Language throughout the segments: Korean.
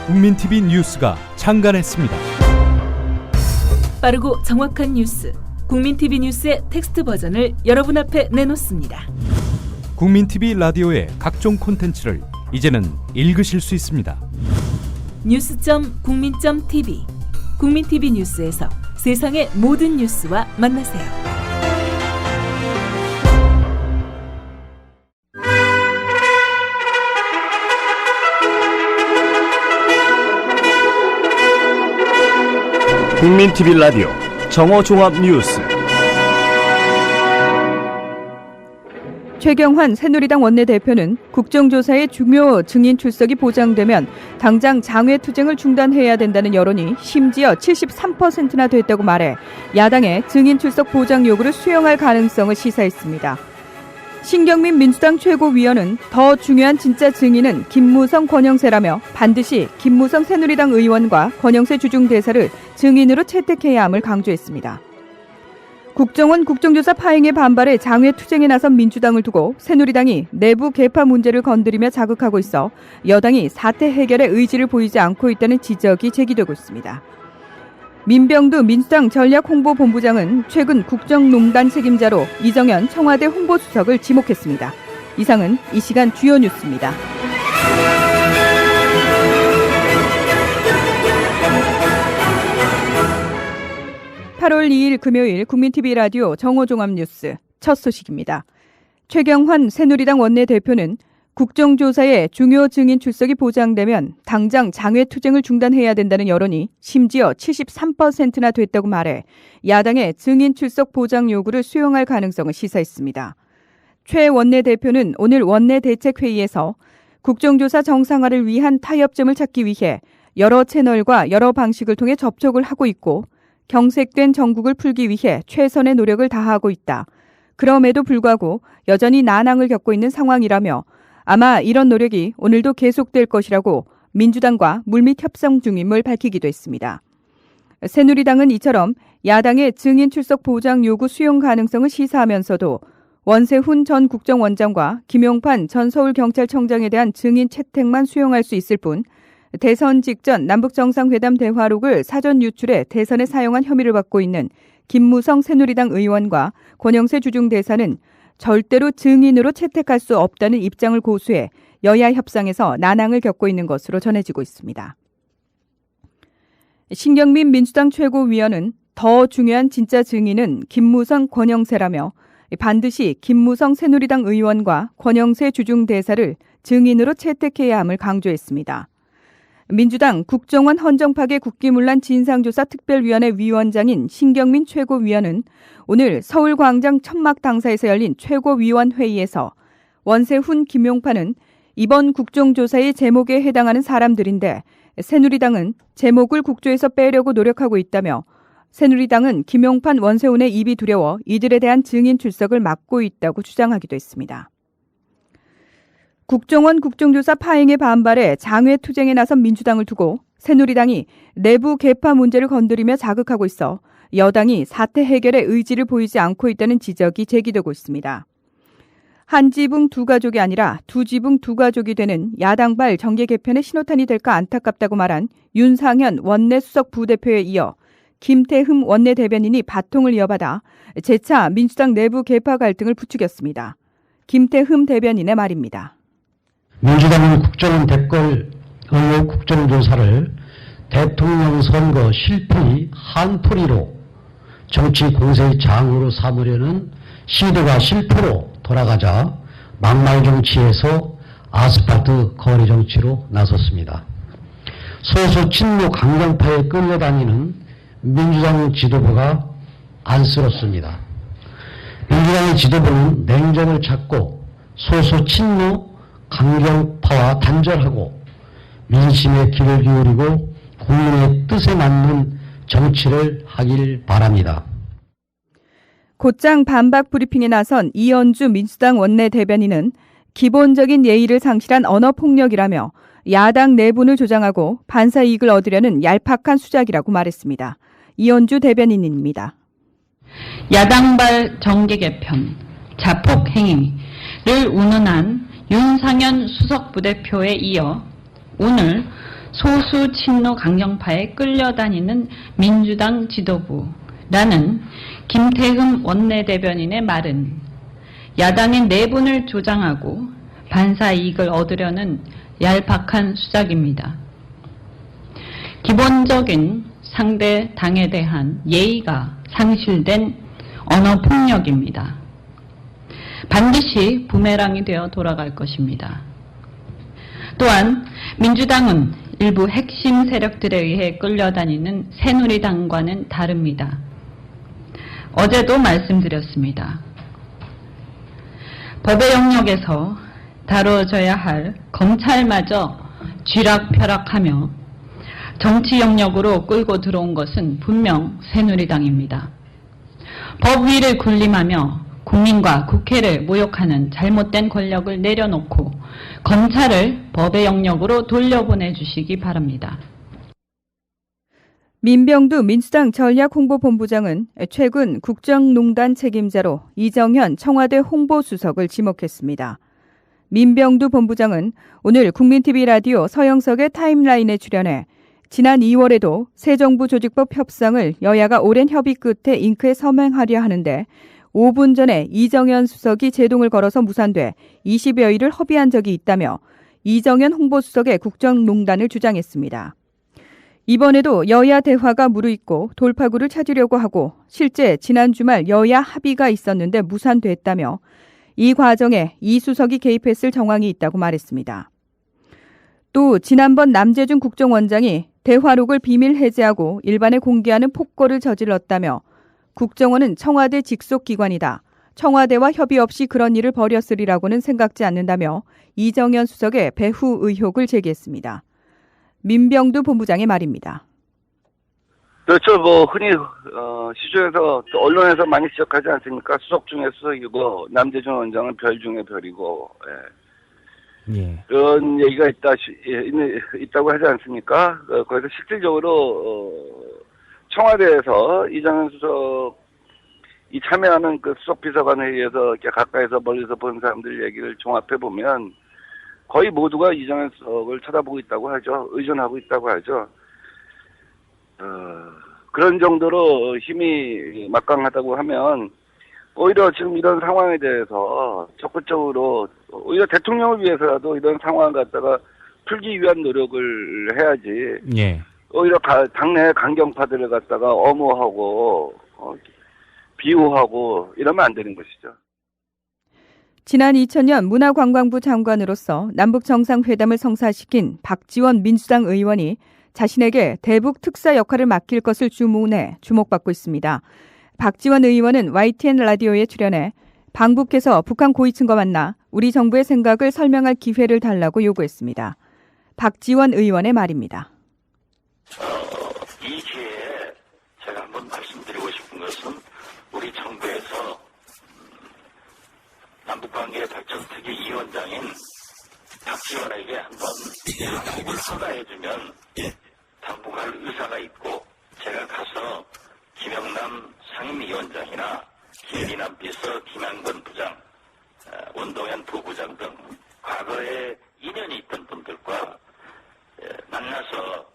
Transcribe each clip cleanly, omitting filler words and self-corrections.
국민TV 뉴스가 창간했습니다. 빠르고 정확한 뉴스, 국민TV 뉴스의 텍스트 버전을 여러분 앞에 내놓습니다. 국민TV 라디오의 각종 콘텐츠를 이제는 읽으실 수 있습니다. 뉴스.국민.tv, 국민TV 뉴스에서 세상의 모든 뉴스와 만나세요. 국민TV 라디오 정오종합 뉴스. 최경환 새누리당 원내대표는 국정조사의 중요 증인 출석이 보장되면 당장 장외투쟁을 중단해야 된다는 여론이 심지어 73%나 됐다고 말해 야당의 증인 출석 보장 요구를 수용할 가능성을 시사했습니다. 신경민 민주당 최고위원은 더 중요한 진짜 증인은 김무성 권영세라며 반드시 김무성 새누리당 의원과 권영세 주중대사를 증인으로 채택해야 함을 강조했습니다. 국정원 국정조사 파행에 반발해 장외투쟁에 나선 민주당을 두고 새누리당이 내부 개파 문제를 건드리며 자극하고 있어 여당이 사태 해결에 의지를 보이지 않고 있다는 지적이 제기되고 있습니다. 민병두 민주당 전략홍보본부장은 최근 국정농단 책임자로 이정현 청와대 홍보수석을 지목했습니다. 이상은 이 시간 주요 뉴스입니다. (8월 2일) 금요일 국민TV 라디오 정오종합뉴스 첫 소식입니다. 최경환 새누리당 원내대표는 국정조사에 중요 증인 출석이 보장되면 당장 장외투쟁을 중단해야 된다는 여론이 심지어 73%나 됐다고 말해 야당의 증인 출석 보장 요구를 수용할 가능성을 시사했습니다. 최 원내대표는 오늘 원내대책회의에서 국정조사 정상화를 위한 타협점을 찾기 위해 여러 채널과 여러 방식을 통해 접촉을 하고 있고 경색된 정국을 풀기 위해 최선의 노력을 다하고 있다. 그럼에도 불구하고 여전히 난항을 겪고 있는 상황이라며 아마 이런 노력이 오늘도 계속될 것이라고 민주당과 물밑 협상 중임을 밝히기도 했습니다. 새누리당은 이처럼 야당의 증인 출석 보장 요구 수용 가능성을 시사하면서도 원세훈 전 국정원장과 김용판 전 서울경찰청장에 대한 증인 채택만 수용할 수 있을 뿐 대선 직전 남북정상회담 대화록을 사전 유출해 대선에 사용한 혐의를 받고 있는 김무성 새누리당 의원과 권영세 주중대사는 절대로 증인으로 채택할 수 없다는 입장을 고수해 여야 협상에서 난항을 겪고 있는 것으로 전해지고 있습니다. 신경민 민주당 최고위원은 더 중요한 진짜 증인은 김무성 권영세라며 반드시 김무성 새누리당 의원과 권영세 주중대사를 증인으로 채택해야 함을 강조했습니다. 민주당 국정원 헌정파괴 국기문란 진상조사 특별위원회 위원장인 신경민 최고위원은 오늘 서울광장 천막당사에서 열린 최고위원 회의에서 원세훈, 김용판은 이번 국정조사의 제목에 해당하는 사람들인데 새누리당은 제목을 국조에서 빼려고 노력하고 있다며 새누리당은 김용판, 원세훈의 입이 두려워 이들에 대한 증인 출석을 막고 있다고 주장하기도 했습니다. 국정원 국정조사 파행에 반발해 장외투쟁에 나선 민주당을 두고 새누리당이 내부 개파 문제를 건드리며 자극하고 있어 여당이 사태 해결에 의지를 보이지 않고 있다는 지적이 제기되고 있습니다. 한 지붕 두 가족이 아니라 두 지붕 두 가족이 되는 야당발 정계 개편의 신호탄이 될까 안타깝다고 말한 윤상현 원내수석 부대표에 이어 김태흠 원내대변인이 바통을 이어받아 재차 민주당 내부 개파 갈등을 부추겼습니다. 김태흠 대변인의 말입니다. 민주당은 국정원 댓글 의혹 국정조사를 대통령 선거 실패의 한풀이로 정치 공세의 장으로 삼으려는 시도가 실패로 돌아가자 막말 정치에서 아스팔트 거리 정치로 나섰습니다. 소수 친노 강경파에 끌려다니는 민주당 지도부가 안쓰럽습니다. 민주당의 지도부는 냉정을 찾고 소수 친노 강경파와 단절하고 민심에 귀를 기울이고 국민의 뜻에 맞는 정치를 하길 바랍니다. 곧장 반박 브리핑에 나선 이현주 민주당 원내대변인은 기본적인 예의를 상실한 언어폭력이라며 야당 내분을 조장하고 반사 이익을 얻으려는 얄팍한 수작이라고 말했습니다. 이현주 대변인입니다. 야당발 정계 개편, 자폭 행위를 운운한 윤상현 수석 부대표에 이어 오늘 소수 친노 강경파에 끌려다니는 민주당 지도부라는 김태흠 원내대변인의 말은 야당의 내분을 조장하고 반사 이익을 얻으려는 얄팍한 수작입니다. 기본적인 상대 당에 대한 예의가 상실된 언어 폭력입니다. 반드시 부메랑이 되어 돌아갈 것입니다. 또한 민주당은 일부 핵심 세력들에 의해 끌려다니는 새누리당과는 다릅니다. 어제도 말씀드렸습니다. 법의 영역에서 다뤄져야 할 검찰마저 쥐락펴락하며 정치 영역으로 끌고 들어온 것은 분명 새누리당입니다. 법 위를 군림하며 국민과 국회를 모욕하는 잘못된 권력을 내려놓고 검찰을 법의 영역으로 돌려보내주시기 바랍니다. 민병두 민주당 전략홍보본부장은 최근 국정농단 책임자로 이정현 청와대 홍보수석을 지목했습니다. 민병두 본부장은 오늘 국민TV 라디오 서영석의 타임라인에 출연해 지난 2월에도 새 정부 조직법 협상을 여야가 오랜 협의 끝에 잉크에 서명하려 하는데 5분 전에 이정현 수석이 제동을 걸어서 무산돼 20여일을 허비한 적이 있다며 이정현 홍보수석의 국정농단을 주장했습니다. 이번에도 여야 대화가 무르익고 돌파구를 찾으려고 하고 실제 지난 주말 여야 합의가 있었는데 무산됐다며 이 과정에 이 수석이 개입했을 정황이 있다고 말했습니다. 또 지난번 남재준 국정원장이 대화록을 비밀 해제하고 일반에 공개하는 폭거를 저질렀다며 국정원은 청와대 직속 기관이다. 청와대와 협의 없이 그런 일을 벌였으리라고는 생각지 않는다며 이정현 수석의 배후 의혹을 제기했습니다. 민병두 본부장의 말입니다. 그렇죠. 흔히 시중에서 또 언론에서 많이 지적하지 않습니까? 수석 중에 수석이고 남재준 원장은 별 중에 별이고 그런 얘기가 있다고 하지 않습니까? 거기서 실질적으로 청와대에서 이정현 수석이 참여하는 그 수석 비서관 회의에서 이렇게 가까이서 멀리서 본 사람들 얘기를 종합해 보면 거의 모두가 이정현 수석을 쳐다보고 있다고 하죠. 의존하고 있다고 하죠. 그런 정도로 힘이 막강하다고 하면 오히려 지금 이런 상황에 대해서 적극적으로 오히려 대통령을 위해서라도 이런 상황을 갖다가 풀기 위한 노력을 해야지. 오히려 당내 강경파들을 갖다가 엄호하고 비호하고 이러면 안 되는 것이죠. 지난 2000년 문화관광부 장관으로서 남북정상회담을 성사시킨 박지원 민주당 의원이 자신에게 대북 특사 역할을 맡길 것을 주문해 주목받고 있습니다. 박지원 의원은 YTN 라디오에 출연해 방북해서 북한 고위층과 만나 우리 정부의 생각을 설명할 기회를 달라고 요구했습니다. 박지원 의원의 말입니다. 이 기회에 제가 한번 말씀드리고 싶은 것은 우리 정부에서 남북관계 발전특위 위원장인 박지원에게 한번 당국을 허가해주면 당국할 의사가 있고 제가 가서 김영남 상임위원장이나 김기남 비서, 김양건 부장, 원동현 부부장 등 과거에 인연이 있던 분들과 만나서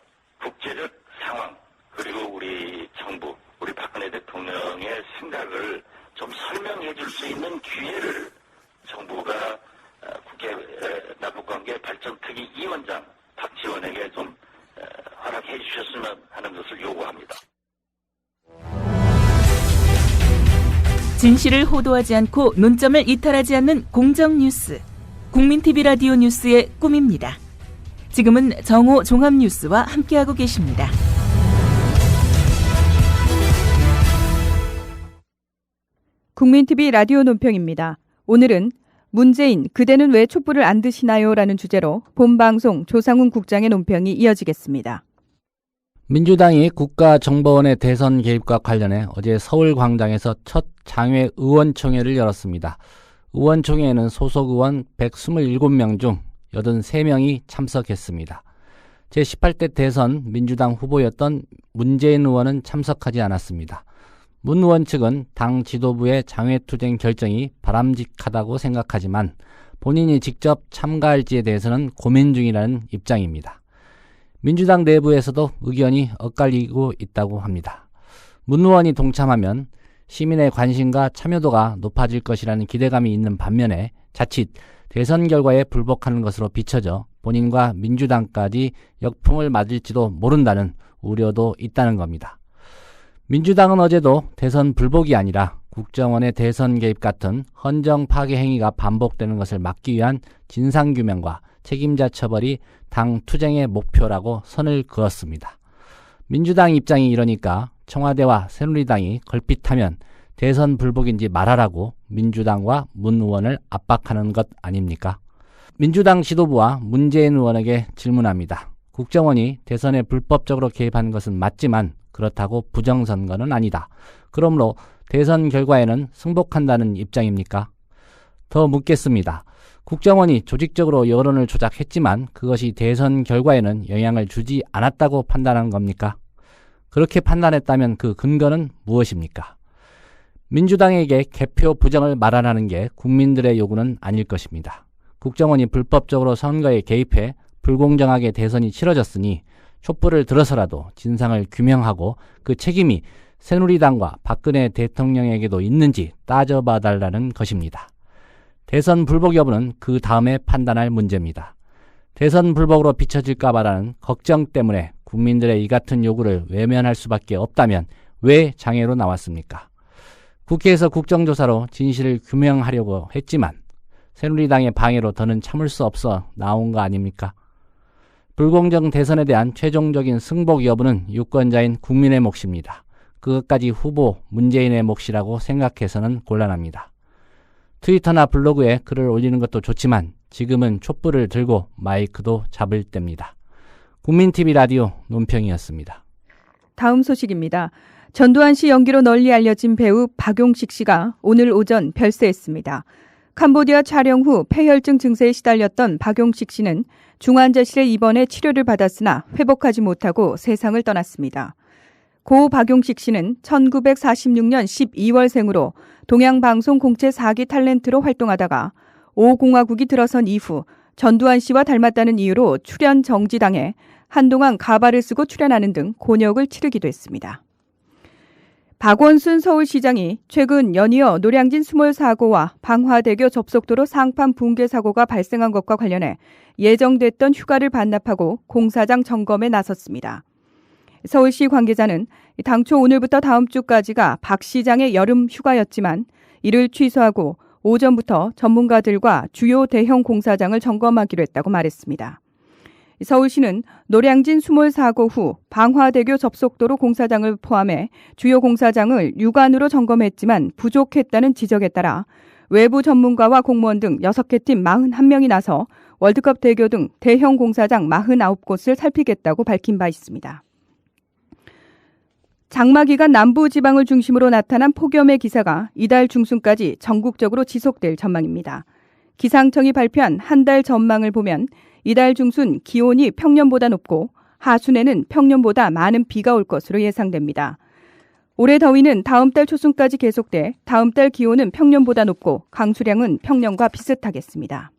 국제적 상황 그리고 우리 정부, 우리 박근혜 대통령의 생각을 좀 설명해 줄 수 있는 기회를 정부가 국회 남북관계 발전특위 위원장 박지원에게 좀 허락해 주셨으면 하는 것을 요구합니다. 진실을 호도하지 않고 논점을 이탈하지 않는 공정 뉴스. 국민TV 라디오 뉴스의 꿈입니다. 지금은 정오 종합뉴스와 함께하고 계십니다. 국민TV 라디오 논평입니다. 오늘은 문재인 그대는 왜 촛불을 안 드시나요? 라는 주제로 본방송 조상훈 국장의 논평이 이어지겠습니다. 민주당이 국가정보원의 대선 개입과 관련해 어제 서울광장에서 첫 장외 의원총회를 열었습니다. 의원총회에는 소속 의원 127명 중 83명이 참석했습니다. 제18대 대선 민주당 후보였던 문재인 의원은 참석하지 않았습니다. 문 의원 측은 당 지도부의 장외투쟁 결정이 바람직하다고 생각하지만 본인이 직접 참가할지에 대해서는 고민 중이라는 입장입니다. 민주당 내부에서도 의견이 엇갈리고 있다고 합니다. 문 의원이 동참하면 시민의 관심과 참여도가 높아질 것이라는 기대감이 있는 반면에 자칫 대선 결과에 불복하는 것으로 비춰져 본인과 민주당까지 역풍을 맞을지도 모른다는 우려도 있다는 겁니다. 민주당은 어제도 대선 불복이 아니라 국정원의 대선 개입 같은 헌정 파괴 행위가 반복되는 것을 막기 위한 진상규명과 책임자 처벌이 당 투쟁의 목표라고 선을 그었습니다. 민주당 입장이 이러니까 청와대와 새누리당이 걸핏하면 대선 불복인지 말하라고 민주당과 문 의원을 압박하는 것 아닙니까? 민주당 지도부와 문재인 의원에게 질문합니다. 국정원이 대선에 불법적으로 개입한 것은 맞지만 그렇다고 부정선거는 아니다. 그러므로 대선 결과에는 승복한다는 입장입니까? 더 묻겠습니다. 국정원이 조직적으로 여론을 조작했지만 그것이 대선 결과에는 영향을 주지 않았다고 판단한 겁니까? 그렇게 판단했다면 그 근거는 무엇입니까? 민주당에게 개표 부정을 말하라는 게 국민들의 요구는 아닐 것입니다. 국정원이 불법적으로 선거에 개입해 불공정하게 대선이 치러졌으니 촛불을 들어서라도 진상을 규명하고 그 책임이 새누리당과 박근혜 대통령에게도 있는지 따져봐달라는 것입니다. 대선 불복 여부는 그 다음에 판단할 문제입니다. 대선 불복으로 비춰질까 봐라는 걱정 때문에 국민들의 이 같은 요구를 외면할 수밖에 없다면 왜 장애로 나왔습니까? 국회에서 국정조사로 진실을 규명하려고 했지만 새누리당의 방해로 더는 참을 수 없어 나온 거 아닙니까? 불공정 대선에 대한 최종적인 승복 여부는 유권자인 국민의 몫입니다. 그것까지 후보 문재인의 몫이라고 생각해서는 곤란합니다. 트위터나 블로그에 글을 올리는 것도 좋지만 지금은 촛불을 들고 마이크도 잡을 때입니다. 국민TV 라디오 논평이었습니다. 다음 소식입니다. 전두환 씨 연기로 널리 알려진 배우 박용식 씨가 오늘 오전 별세했습니다. 캄보디아 촬영 후 폐혈증 증세에 시달렸던 박용식 씨는 중환자실에 입원해 치료를 받았으나 회복하지 못하고 세상을 떠났습니다. 고 박용식 씨는 1946년 12월생으로 동양방송 공채 4기 탤런트로 활동하다가 5공화국이 들어선 이후 전두환 씨와 닮았다는 이유로 출연 정지당해 한동안 가발을 쓰고 출연하는 등 곤욕을 치르기도 했습니다. 박원순 서울시장이 최근 연이어 노량진 스몰 사고와 방화대교 접속도로 상판 붕괴 사고가 발생한 것과 관련해 예정됐던 휴가를 반납하고 공사장 점검에 나섰습니다. 서울시 관계자는 당초 오늘부터 다음 주까지가 박 시장의 여름 휴가였지만 이를 취소하고 오전부터 전문가들과 주요 대형 공사장을 점검하기로 했다고 말했습니다. 서울시는 노량진 수몰 사고 후 방화대교 접속도로 공사장을 포함해 주요 공사장을 육안으로 점검했지만 부족했다는 지적에 따라 외부 전문가와 공무원 등 6개 팀 41명이 나서 월드컵 대교 등 대형 공사장 49곳을 살피겠다고 밝힌 바 있습니다. 장마 기간 남부 지방을 중심으로 나타난 폭염의 기사가 이달 중순까지 전국적으로 지속될 전망입니다. 기상청이 발표한 한 달 전망을 보면 이달 중순 기온이 평년보다 높고 하순에는 평년보다 많은 비가 올 것으로 예상됩니다. 올해 더위는 다음 달 초순까지 계속돼 다음 달 기온은 평년보다 높고 강수량은 평년과 비슷하겠습니다.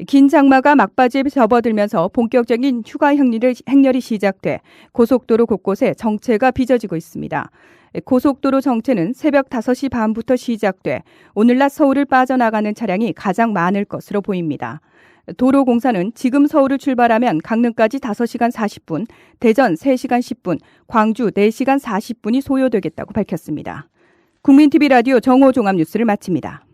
긴 장마가 막바지에 접어들면서 본격적인 휴가 행렬이 시작돼 고속도로 곳곳에 정체가 빚어지고 있습니다. 고속도로 정체는 새벽 5시 반부터 시작돼 오늘 낮 서울을 빠져나가는 차량이 가장 많을 것으로 보입니다. 도로공사는 지금 서울을 출발하면 강릉까지 5시간 40분, 대전 3시간 10분, 광주 4시간 40분이 소요되겠다고 밝혔습니다. 국민TV 라디오 정오 종합뉴스를 마칩니다.